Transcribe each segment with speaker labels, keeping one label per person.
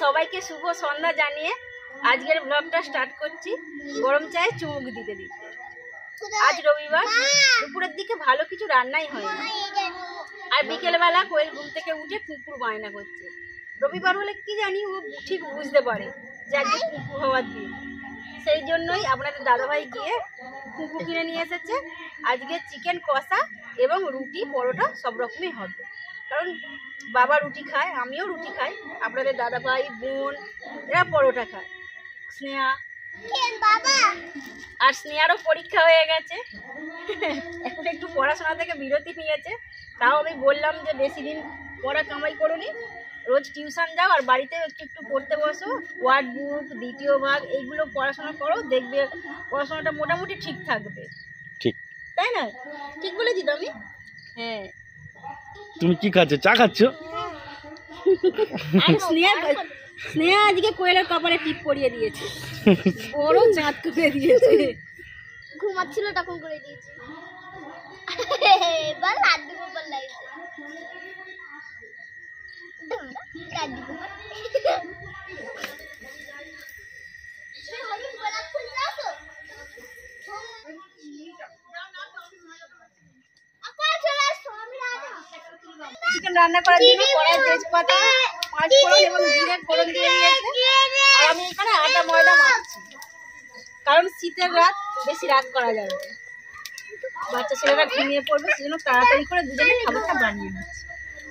Speaker 1: সবাইকে শুভ সন্ধ্যা জানিয়ে আজকের ব্লগটা স্টার্ট করছি গরম চায়ে চুমুক দিতে দিতে। আজ রবিবার, দুপুরের দিকে ভালো কিছু রান্নাই হয়নি, আর বিকেলবেলা কোয়েল ঘুম থেকে উঠে কুকুর বায়না করছে। রবিবার হলে কি জানি ও ঠিক বুঝতে পারে যে আজকে কুকুর হওয়ার দিন, সেই জন্যই আপনাদের দাদাভাই গিয়ে কুকুর কিনে নিয়ে এসেছে। আজকে চিকেন কষা এবং রুটি পরোটা সব রকমই হবে, কারণ বাবা রুটি খায়, আমিও রুটি খাই, আপনাদের দাদাভাই বোন এরা পরোটা খায়। স্নেহা আর স্নেহারও পরীক্ষা হয়ে গেছে, এখন একটু পড়াশোনা থেকে বিরতি নিয়েছে। তাও আমি বললাম যে বেশি দিন পড়া কামাই করুনি, রোজ টিউশন যাও আর বাড়িতেও একটু একটু পড়তে বসো, ওয়ার্ড বুক, দ্বিতীয় ভাগ এইগুলো পড়াশোনা করো, দেখবে পড়াশোনাটা মোটামুটি ঠিক থাকবে। ঠিক তাই না? ঠিক বলেছি তো আমি? হ্যাঁ।
Speaker 2: তুমি কি খাচ্ছ? চা খাচ্ছ?
Speaker 1: আর স্নেহা আজকে কোয়েলের কপালে টিপ পরিয়ে দিয়েছে, বড় চাঁদ করে দিয়েছে।
Speaker 3: ঘুমাচ্ছিল তখন করে দিয়েছে। এবার লাড্ডু গোপাল লাগছে। লাড্ডু গোপাল
Speaker 1: চিকেন রান্না করার জন্য কড়াই তেজপাতা, পাঁচ ফোড়ন এবং জিরে ফোড়ন দিয়ে দিয়েছে। আর আমি এখানে আটা ময়দা মাখছি, কারণ শীতের রাত, বেশি রাত করা যাবে না, বাচ্চা ছেলেরা ঘুমিয়ে পড়বে, সেজন্য তাড়াতাড়ি করে দুজনে খাবারটা বানিয়ে নিচ্ছি।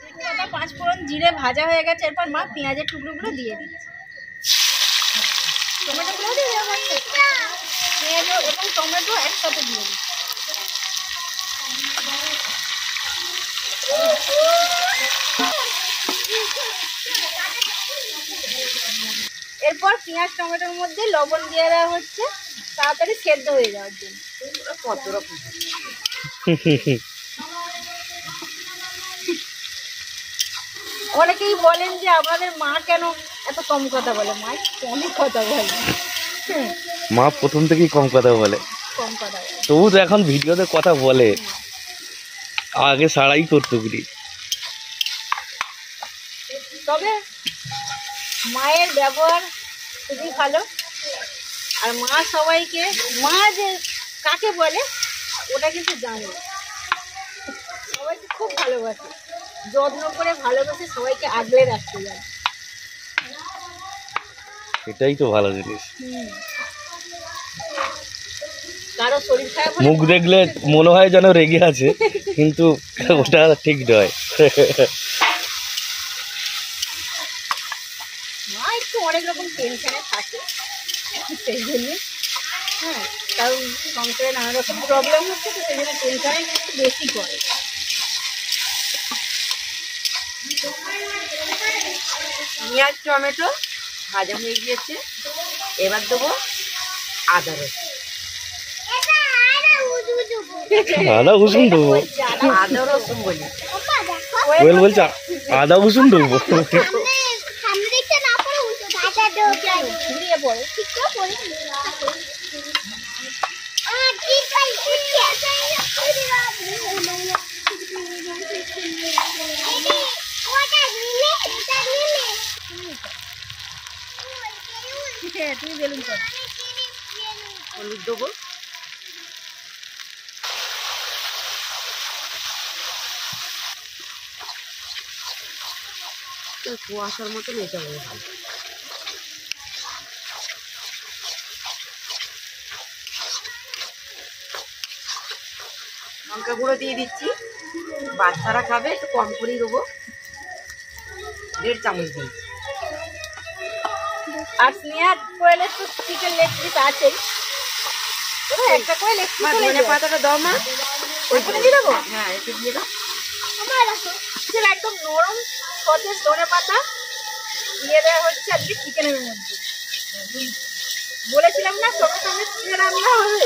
Speaker 1: তেজপাতা, পাঁচ ফোড়ন, জিরে ভাজা হয়ে গেছে, এরপর মা পেঁয়াজের টুকরোগুলো দিয়ে দিচ্ছে। টমেটোগুলো দিয়ে দেওয়া হচ্ছে, পেঁয়াজ এবং টমেটো একসাথে দিয়ে দিচ্ছি। এরপর পেঁয়াজ টমেটোর মধ্যে লবণ দিয়ে দেওয়া হচ্ছে তাড়াতাড়ি সেদ্ধ হয়ে যাওয়ার জন্য। কত রকম অনেকেই বলেন যে আমাদের মা কেন এত কম কথা বলে। মা অনেক কথা বলে,
Speaker 2: মা প্রথম থেকেই কম কথা বলে,
Speaker 1: কম কথা বলে,
Speaker 2: তবু তো এখন ভিডিওতে কথা বলে, আগে সারাই করতো বুড়ি।
Speaker 1: তবে মায়ের ব্যবহার খুবই ভালো, আর মা সবাইকে, মা যে কাকে বলে ওটা কিন্তু জানে, সবাইকে খুব ভালোবাসে, যত্ন করে ভালোবাসে, সবাইকে আগলে রাখতে জানে।
Speaker 2: এটাই তো ভালো জিনিস।
Speaker 1: কারো শরীর খারাপ,
Speaker 2: মুখ দেখলে মনে হয় যেন রেগে আছে, কিন্তু ওটা ঠিক নয়।
Speaker 1: মা একটু অনেক রকম টেনশনে থাকে, সেই জন্য, হ্যাঁ, কারণ সংসারে নানা রকম প্রবলেম হচ্ছে, তো সেই জন্য টেনশনে একটু বেশি করে।
Speaker 4: পেঁয়াজ টমেটো ভাজা হয়ে গিয়েছে, এবার দেবো আদা রসুন।
Speaker 2: আদা রসুন দেবো?
Speaker 4: আদা রসুন বলি,
Speaker 2: কোয়েল বলছে আদা রসুন দেবো।
Speaker 1: তুই বেলুন কর,
Speaker 4: হলুদ দেবো, কুয়াশার মতো মেজা হয়ে ভালো। লঙ্কা গুঁড়ো দিয়ে দিচ্ছি, বাচ্চারা খাবে একটু কম করেই দেবো, 1.5 চামচ দিয়েছি।
Speaker 1: আর স্নেহা কোয়েলের তো চিকেন লেগ পিস আছে, একটা করে লেগ পিস,
Speaker 4: ধনে পাতাটা দাও মা,
Speaker 1: ওইখানে দিয়ে দেবো।
Speaker 4: হ্যাঁ একটু দিয়ে দাও।
Speaker 1: একদম নরম সতেজ ধনে পাতা দিয়ে দেওয়া হচ্ছে আজকে চিকেনের মধ্যে। বলেছিলাম না সঙ্গে সঙ্গে চিকেন রান্না হবে।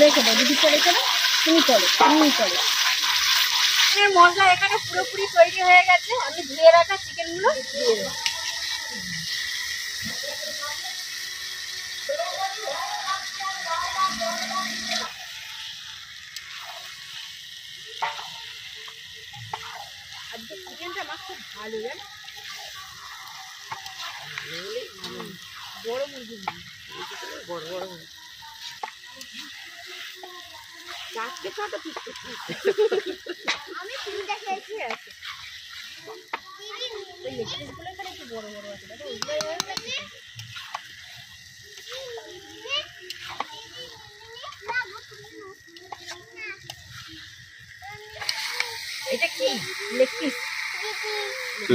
Speaker 1: রেখে দাও দিদি, রেখে দাও, তুমি করো, তুমি করো। মশলা এখানে পুরোপুরি তৈরি হয়ে গেছে, আমি ধুয়ে রাখা চিকেনগুলো দিয়ে দেবো। আজকে চিকেনটা আমার খুব ভালো জানো, বড় মুরগি
Speaker 4: বড় বড় চারটে ছটা পিস
Speaker 3: আমি তিনটা খেয়েছি
Speaker 1: আছে। ওই লেগ পিসগুলো এখানে একটু বড় বড় আছে, দেখো ওইগুলো
Speaker 4: এটা কি
Speaker 1: লেগ পিস।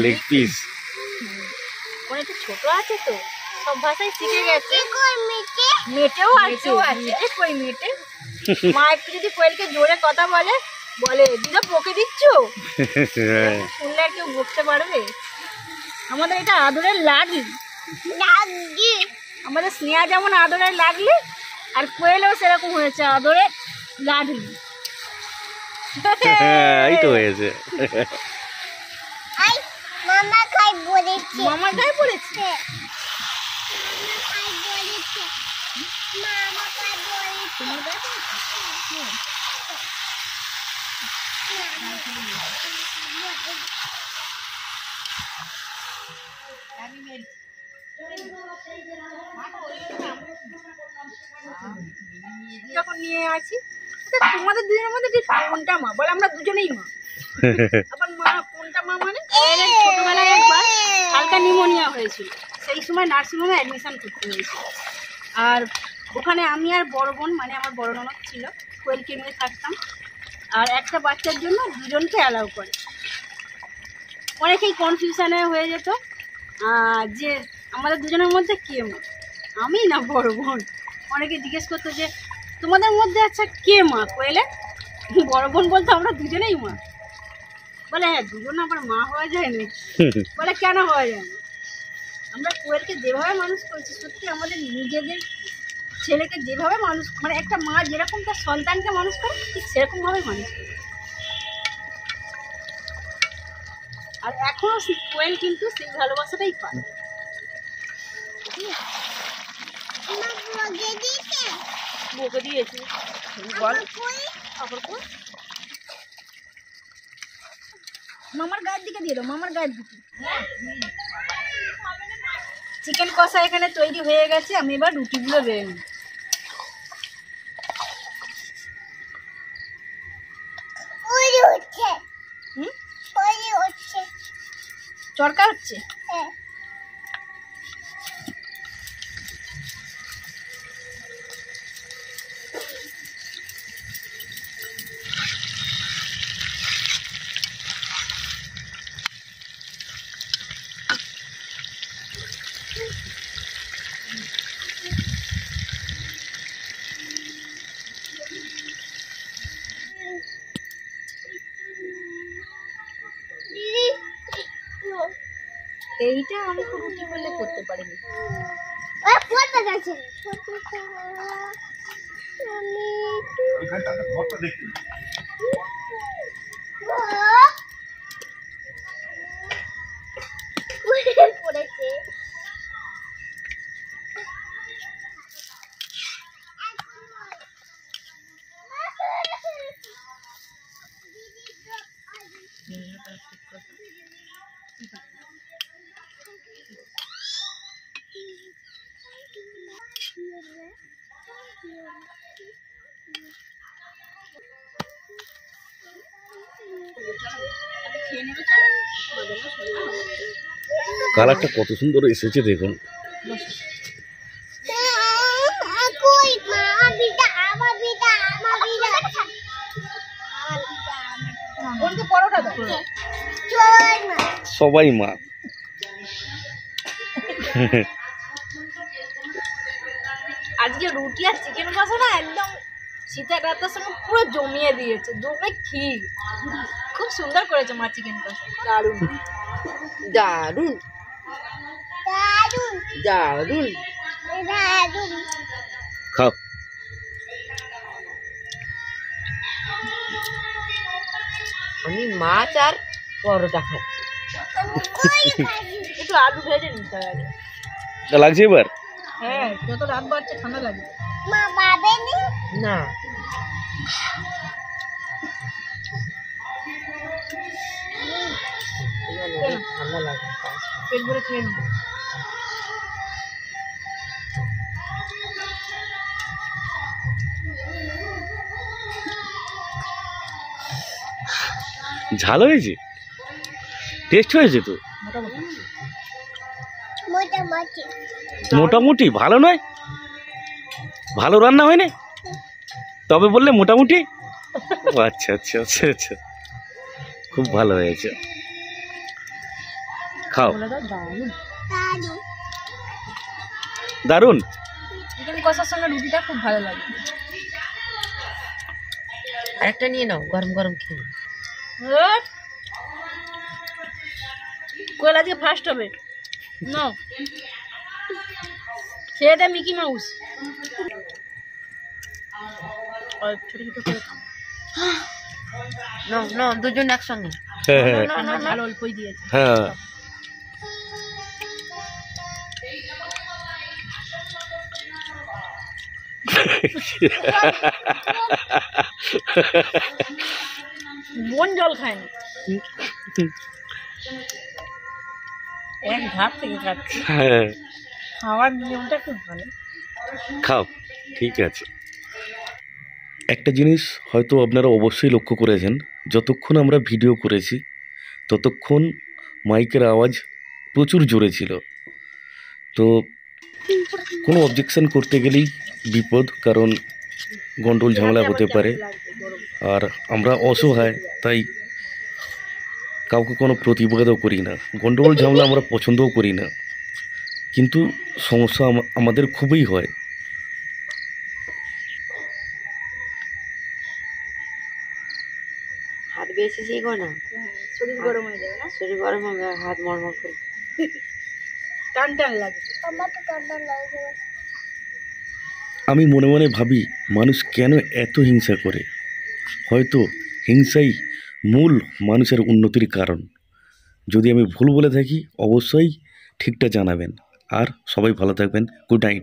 Speaker 2: Leg piece.
Speaker 1: অনেকটা ছোট আছে তো, সব ভাষায় শিখে গেছে।
Speaker 3: মিটে
Speaker 1: মেটেও আছে, মেটে কই মেটে। মা একটু যদি কোয়েলকে জোরে কথা বলে বলে দিদা বকে দিচ্ছ, শুনলে আর কেউ বকতে পারবে? আমাদের এটা আদরের লাগি,
Speaker 3: লাগি
Speaker 1: আমাদের স্নেহা যেমন আদরের লাগলি, আর কোয়েলও সেরকম হয়েছে আদরের লাডলি।
Speaker 2: এই তো হয়েছে।
Speaker 3: আই মামা খাই বলেছে
Speaker 1: মামার গায়ে পড়েছে।
Speaker 3: খাই বলেছে মামা খাই বলেছে
Speaker 1: তোমার গায়ে পড়েছে? যখন নিয়ে আছি আচ্ছা, তোমাদের দুজনের মধ্যে ঠিক কোনটা মা বলে? আমরা দুজনেই মা। আবার মা কোনটা মা মানে কোয়েলের ছোটবেলায় একবার হালকা নিউমোনিয়া হয়েছিল, সেই সময় নার্সিংহোমে অ্যাডমিশন করতে হয়েছিল। আর ওখানে আমি আর বড় বোন মানে আমার বড় ননদ ছিল, কোয়েলকে নিয়ে থাকতাম। আর একটা বাচ্চার জন্য দুজনকে অ্যালাউ করে। অনেকেই কনফিউশনে হয়ে যেত যে আমাদের দুজনের মধ্যে কে মা, আমি না বড় বোন। অনেকে জিজ্ঞেস করতো যে তোমাদের মধ্যে আচ্ছা কে মা কোয়েলে? বড় বোন বলতো আমরা দুজনেই মা। বলে হ্যাঁ দুজন আবার মা হওয়া যায় না। বলে কেন হওয়া যায় না? আমরা কোয়েলকে যেভাবে মানুষ করছি, সত্যি আমাদের নিজেদের ছেলেকে যেভাবে মানুষ মানে একটা মা যেরকম তার সন্তানকে মানুষ করে ঠিক সেরকমভাবে মানুষ করে। আর এখনো কোয়েল কিন্তু সেই ভালোবাসাটাই পায়।
Speaker 3: বকে দিয়েছে
Speaker 1: বকে দিয়েছি বল আবার কই মামার গায়ের দিকে দিয়ে দাও, মামার গায়ের দিকে। চিকেন কষা এখানে তৈরি হয়ে গেছে, আমি এবার রুটিগুলো বেড়ে নিই।
Speaker 3: ওই হচ্ছে
Speaker 1: হুম
Speaker 3: ওই হচ্ছে
Speaker 1: চরকা হচ্ছে।
Speaker 3: হ্যাঁ
Speaker 1: এইটা আমি খুব রুটি করলে করতে পারিনি।
Speaker 3: ওই ফটো গেছে পড়েছে
Speaker 1: খেয়ে নেবে চলো।
Speaker 2: কালারটা কত সুন্দর এসেছে দেখুন।
Speaker 3: কই মা বিটা আমার বিটা আমার বিটা
Speaker 1: বোনকে পরোটা দাও।
Speaker 3: চল মা
Speaker 2: সবাই মা।
Speaker 1: আজকে রুটি আর চিকেন কষা না একদম শীতের রাতের সময় পুরো জমিয়ে দিয়েছে, জমে ক্ষীর। খুব সুন্দর করেছে মা চিকেন কষা, দারুণ
Speaker 4: দারুণ
Speaker 3: দাদুন
Speaker 4: দারুণ।
Speaker 3: দাদুন
Speaker 2: খাও।
Speaker 4: আমি মাছ আর পরোটা খাচ্ছি।
Speaker 3: কই খাবি
Speaker 1: একটু আলু ভেজে নিতে হবে।
Speaker 2: তা লাগছে এবার?
Speaker 1: হ্যাঁ যত রাত বাড়ছে ঠান্ডা লাগবে।
Speaker 3: মা বাবে নি
Speaker 4: না ঠান্ডা লাগে।
Speaker 1: পেট ভরে খেয়ে নেবো।
Speaker 2: ঝাল হয়েছে, টেস্ট হয়েছে তো
Speaker 3: মোটামুটি
Speaker 2: মোটামুটি, ভালো নয়, ভালো রান্না হয় না তবে বললে মোটামুটি। ও আচ্ছা আচ্ছা আচ্ছা আচ্ছা, খুব ভালো হয়েছে, খাও।
Speaker 3: দাদু
Speaker 2: দারুণ।
Speaker 1: চিকেন কষার সঙ্গে রুটিটা খুব ভালো লাগে।
Speaker 4: আরেকটা নিয়ে নাও, গরম গরম খেয়ে নাও।
Speaker 1: কোয়েল আজকে ফার্স্ট হবে। নাও খেয়ে দে মিকি মাউস। ছোট ছোট করে খাও।
Speaker 4: নাও নাও, দুজন একসঙ্গে।
Speaker 2: হ্যাঁ হ্যাঁ
Speaker 1: আমার ঝাল অল্পই দিয়েছে।
Speaker 2: হ্যাঁ।
Speaker 1: বোন জল খায় না, এক ধাপ থেকে খাচ্ছে।
Speaker 2: হ্যাঁ
Speaker 1: খাওয়ার নিয়মটা খুব ভালো।
Speaker 2: খাও, ঠিক আছে। একটা জিনিস হয়তো আপনারা অবশ্যই লক্ষ্য করেছেন, যতক্ষণ আমরা ভিডিও করেছি ততক্ষণ মাইকের আওয়াজ প্রচুর জোরে ছিল। তো কোনো অবজেকশন করতে গেলেই বিপদ, কারণ গন্ডগোল ঝামেলা হতে পারে। আর আমরা অসহায়, তাই কাউকে কোনো প্রতিবাদও করি না, গন্ডগোল ঝামেলা আমরা পছন্দও করি না, কিন্তু সমস্যা আমাদের খুবই হয়।
Speaker 4: হাত বেশি শিখো না,
Speaker 1: শরীর গরম হয়ে যাবে না,
Speaker 4: শরীর গরম হবে, হাত মরমর করে।
Speaker 1: টান টান লাগে।
Speaker 3: আমার তো ঠান্ডা লাগে।
Speaker 2: আমি মনে মনে ভাবি, মানুষ কেন এত হিংসা করে? হয়তো হিংসাই মূল মানুষের উন্নতির কারণ। যদি আমি ভুল বলে থাকি অবশ্যই ঠিকটা জানাবেন। আর সবাই ভালো থাকবেন। Good night.